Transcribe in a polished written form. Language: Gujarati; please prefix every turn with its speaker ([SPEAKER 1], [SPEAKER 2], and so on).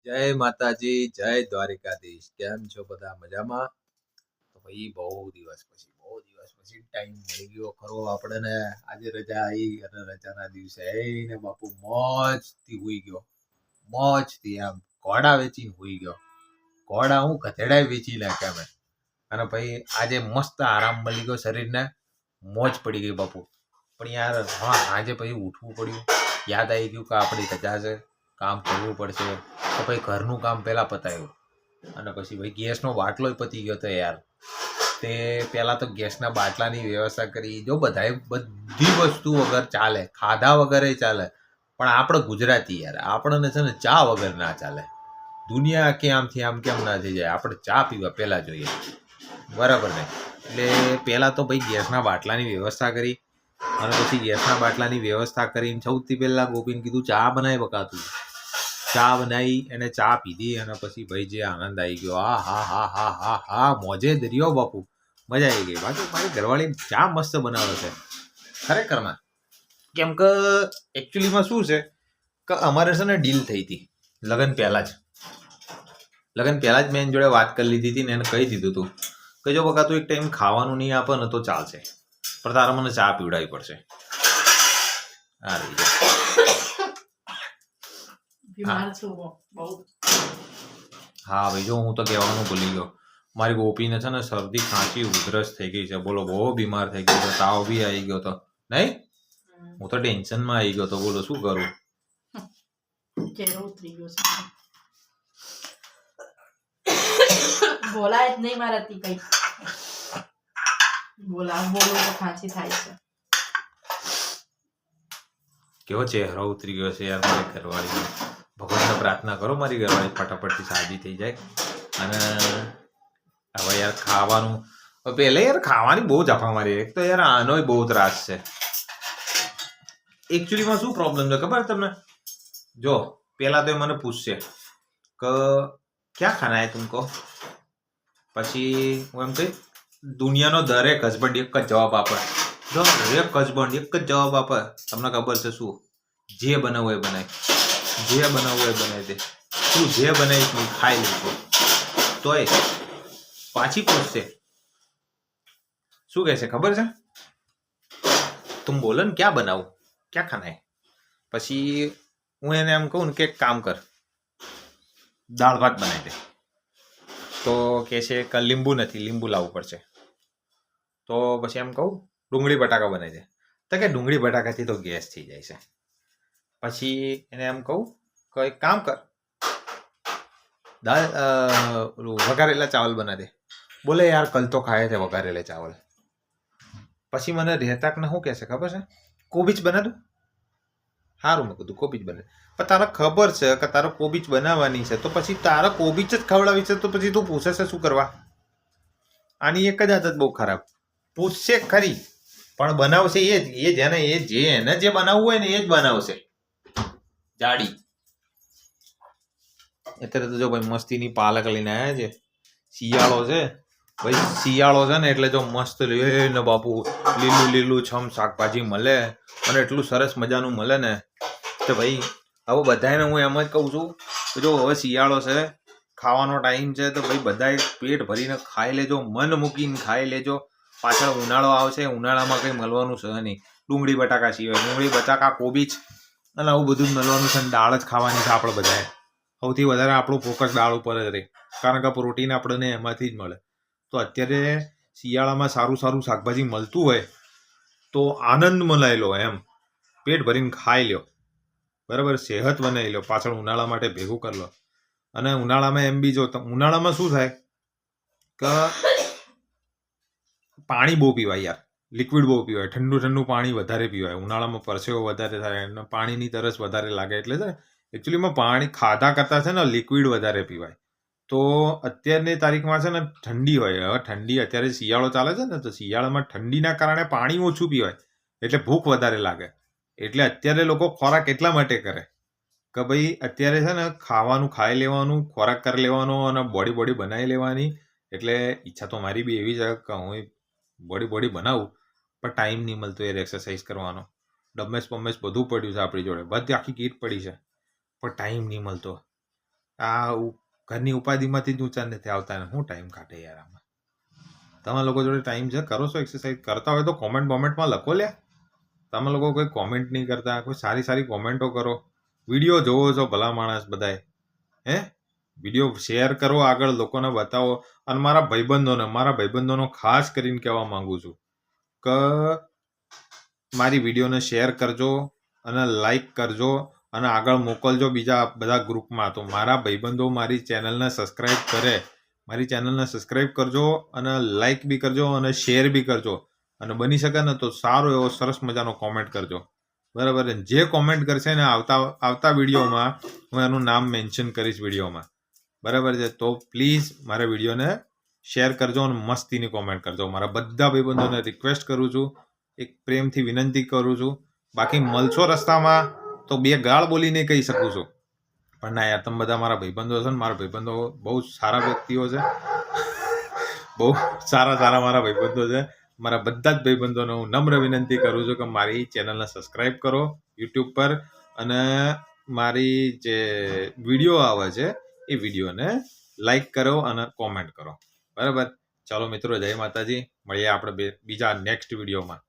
[SPEAKER 1] જય માતાજી, જય દ્વારિકાધીશ. કેમ છો બધા? મજામાં? તો ભાઈ બહુ દિવસ પછી ટાઈમ મળી ગયો ખરો આપણને. આજે રજા આવી અને રજાના દિવસે ને બાપુ મોજથી હુઈ ગયો. મોજથી આમ ઘોડા વેચીને હુઈ ગયો. ઘોડા હું ગધેડા વેચી નાખ્યા મેં. અને ભાઈ આજે મસ્ત આરામ મળી ગયો શરીરને. મોજ પડી ગઈ બાપુ. પણ યાર આજે પછી ઉઠવું પડ્યું. યાદ આવી ગયું કે આપણી રજા છે, કામ કરવું પડશે. તો ભાઈ ઘરનું કામ પહેલાં પતાવ્યું અને પછી ભાઈ ગેસનો બાટલો પતી ગયો હતો યાર. તે પહેલાં તો ગેસના બાટલાની વ્યવસ્થા કરી. જો બધાએ બધી વસ્તુ વગર ચાલે, ખાધા વગરે ચાલે, પણ આપણે ગુજરાતી યાર, આપણને છે ને ચા વગર ના ચાલે. દુનિયા આખી આમથી આમ કેમ ના થઈ જાય, આપણે ચા પીવા પહેલાં જોઈએ, બરાબર ને? એટલે પહેલાં તો ભાઈ ગેસના બાટલાની વ્યવસ્થા કરી અને પછી ગેસના બાટલાની વ્યવસ્થા કરીને સૌથી પહેલાં ગોપીને કીધું ચા બનાવી બકાતું. ચા બનાવી, એને ચા પીધી અને પછી ભાઈ જે આનંદ આવી ગયો, હા હા હા હા હા હા, મોજે દરિયો બાપુ, મજા આવી ગઈ. બાકી મારી ઘરવાળી ચા મસ્ત બનાવે છે ખરેખરમાં. કેમ કે એકચ્યુઅલીમાં શું છે કે અમારે છે ને ડીલ થઈ હતી લગ્ન પહેલાં જ મેં એની જોડે વાત કરી લીધી હતી ને એને કહી દીધું હતું કે જો બકા તું એક ટાઈમ ખાવાનું નહીં આપે ને તો ચાલશે, પણ તારે મને ચા પીવડાવવી પડશે. હા ભાઈ, જો હું તો કહેવાનું ભૂલી ગયો, મારી ગોપીને છે ને શરદી, ખાંસી, ઉધરસ થઈ ગઈ છે. બોલો, બહુ બીમાર થઈ ગઈ છે, તાવ બી આવી ગયો તો. નહીં, હું તો ટેન્શનમાં આવી ગયો તો. બોલો શું કરું?
[SPEAKER 2] બોલાય જ નહીં મારાથી કઈ. બોલો તો ખાંસી થાય છે.
[SPEAKER 1] કેવો ચહેરો ઉતરી ગયો છે યાર મારી ઘરવાળી. ભગવાનને પ્રાર્થના કરો મારી ઘરવાળી ફટાફટથી સાજી થઈ જાય. અને હવે યાર ખાવાનું, પહેલે યાર ખાવાની બહુ જફા મારી. એક તો યાર આનોય બહુ ત્રાસ છે. એકચ્યુઅલીમાં શું પ્રોબ્લેમ છે ખબર તમને? જો પહેલા તો એ મને પૂછશે કે ક્યાં ખાના હે તુમકો. પછી હું એમ કહી, દુનિયાનો દરેક હસબન્ડ એક જ જવાબ આપે. દરેક હસબન્ડ એક જ જવાબ આપે. તમને ખબર છે શું? જે બનાવવું એ બનાય, જે બનાવવું એ બનાવી દે. તું જે બનાવીશ હું ખાઈ લઈશું. તોય પાછી પૂછશે શું કહે છે ખબર છે? તું બોલો ને ક્યાં બનાવું, ક્યાં ખાના હે. પછી હું એને એમ કહું ને કે એક કામ કર, દાળ ભાત બનાવી દે. તો કહે છે કે લીંબુ નથી, લીંબુ લાવવું પડશે. તો પછી એમ કહું ડુંગળી બટાકા બનાવી દે. તો કે ડુંગળી બટાકાથી તો ગેસ થઈ જાય છે. પછી એને એમ કહું કે એક કામ કર, વઘારેલા ચાવલ બનાવી દે. બોલે યાર કલ તો ખાયા છે વઘારેલા ચાવલ. પછી મને રહેતા ને શું કહેશે ખબર છે? કોબીજ બના દઉં. સારું, મેં કીધું કોબીજ બને. પણ તારે ખબર છે કે તારે કોબીજ બનાવવાની છે, તો પછી તારે કોબીજ જ ખવડાવી છે, તો પછી તું પૂછે છે શું કરવા? આની એક જ આદત બહુ ખરાબ. પૂછશે ખરી પણ બનાવશે એ જ. એને જે બનાવવું હોય ને એ જ બનાવશે. જાડી. અત્યારે તો જો ભાઈ મસ્તીની પાલક લઈને આવ્યા છે. શિયાળો છે ભાઈ, શિયાળો છે ને એટલે જો મસ્ત ને બાપુ લીલું છમ શાકભાજી મળે અને એટલું સરસ મજાનું મળે ને તો ભાઈ હવે બધાને હું એમ જ કહું છું કે જો હવે શિયાળો છે, ખાવાનો ટાઈમ છે, તો ભાઈ બધાએ પેટ ભરીને ખાઈ લેજો, મન મૂકીને ખાઈ લેજો. પાછળ ઉનાળો આવશે, ઉનાળામાં કંઈ મળવાનું છે નહીં. ડુંગળી બટાકા સિવાય ડુંગળી બટાકા કોબીજ અને આવું બધું મળવાનું છે. દાળ જ ખાવાની છે આપણે બધાએ. સૌથી વધારે આપણું ફોકસ દાળ ઉપર જ રહે, કારણ કે પ્રોટીન આપણને એમાંથી જ મળે. તો અત્યારે શિયાળામાં સારું શાકભાજી મળતું હોય તો આનંદ મનાઈ લો, એમ પેટ ભરીને ખાઈ લો, બરાબર, સેહત બનાવી લો, પાછળ ઉનાળા માટે ભેગું કરી લો. અને ઉનાળામાં એમ બી જો ઉનાળામાં શું થાય કે પાણી બહુ પીવાય યાર, લિક્વિડ બહુ પીવાય, ઠંડુ પાણી વધારે પીવાય. ઉનાળામાં પરસેવો વધારે થાય અને પાણીની તરસ વધારે લાગે. એટલે છે એકચ્યુઅલીમાં પાણી ખાધા કરતાં છે ને લિક્વિડ વધારે પીવાય. તો અત્યારની તારીખમાં છે ને ઠંડી હોય, હવે ઠંડી અત્યારે શિયાળો ચાલે છે ને, તો શિયાળામાં ઠંડીના કારણે પાણી ઓછું પીવાય એટલે ભૂખ વધારે લાગે. એટલે અત્યારે લોકો ખોરાક એટલા માટે કરે કે ભાઈ અત્યારે છે ને ખાવાનું ખાઈ લેવાનું, ખોરાક કરી લેવાનો અને બોડી બનાવી લેવાની. એટલે ઈચ્છા તો મારી બી એવી છે કે હું બોડી બનાવું, પણ ટાઈમ નહીં મળતો યાર એક્સરસાઇઝ કરવાનો. ડમેસ બધું પડ્યું છે આપણી જોડે, બધી આખી કીટ પડી છે, પણ ટાઈમ નહીં મળતો. આ ઘરની ઉપાધિમાંથી જ ઊંચા નથી આવતા ને શું ટાઈમ કાઢે યાર આમાં. તમે લોકો જોડે ટાઈમ છે, કરો છો એક્સરસાઇઝ? કરતા હોય તો બોમેન્ટમાં લખો લ્યા. તમે લોકો કોઈ કોમેન્ટ નહીં કરતા, કોઈ સારી સારી કોમેન્ટો કરો. વિડીયો જોવો છો ભલા માણસ બધાય, હે? વિડીયો શેર કરો, આગળ લોકોને બતાવો. અને મારા ભાઈબંધોનો ખાસ કરીને કહેવા માંગુ છું કે મારી વિડીયોને શેર કરજો અને લાઈક કરજો અને આગળ મોકલજો બીજા બધા ગ્રુપમાં. તો મારા ભાઈબંધો મારી ચેનલને સબસ્ક્રાઈબ કરે. મારી ચેનલને સબસ્ક્રાઈબ કરજો અને લાઈક બી કરજો અને શેર બી કરજો. અને બની શકે ને તો સારો એવો સરસ મજાનો કોમેન્ટ કરજો. બરાબર છે? જે કોમેન્ટ કરશે ને આવતા વિડીયોમાં હું એનું નામ મેન્શન કરીશ વિડીયોમાં. બરાબર છે? તો પ્લીઝ મારા વિડીયોને શેર કરજો અને મસ્તીની કોમેન્ટ કરજો. મારા બધા ભાઈબંધોને રિક્વેસ્ટ કરું છું, એક પ્રેમથી વિનંતી કરું છું. બાકી મળશો રસ્તામાં તો 2 ગાળ બોલીને કહી શકું છું. પણ ના યાર, તમે બધા મારા ભાઈબંધો છો ને, મારા ભાઈબંધો બહુ સારા વ્યક્તિઓ છે. બહુ સારા મારા ભાઈબંધો છે. મારા બધા જ ભાઈબંધોને હું નમ્ર વિનંતી કરું છું કે મારી ચેનલને સબસ્ક્રાઈબ કરો યુટ્યુબ પર અને મારી જે વિડીયો આવે છે એ વિડીયોને લાઈક કરો અને કોમેન્ટ કરો. બરાબર? ચાલો મિત્રો, જય માતાજી. મળીએ આપણે બીજા નેક્સ્ટ વિડીયોમાં.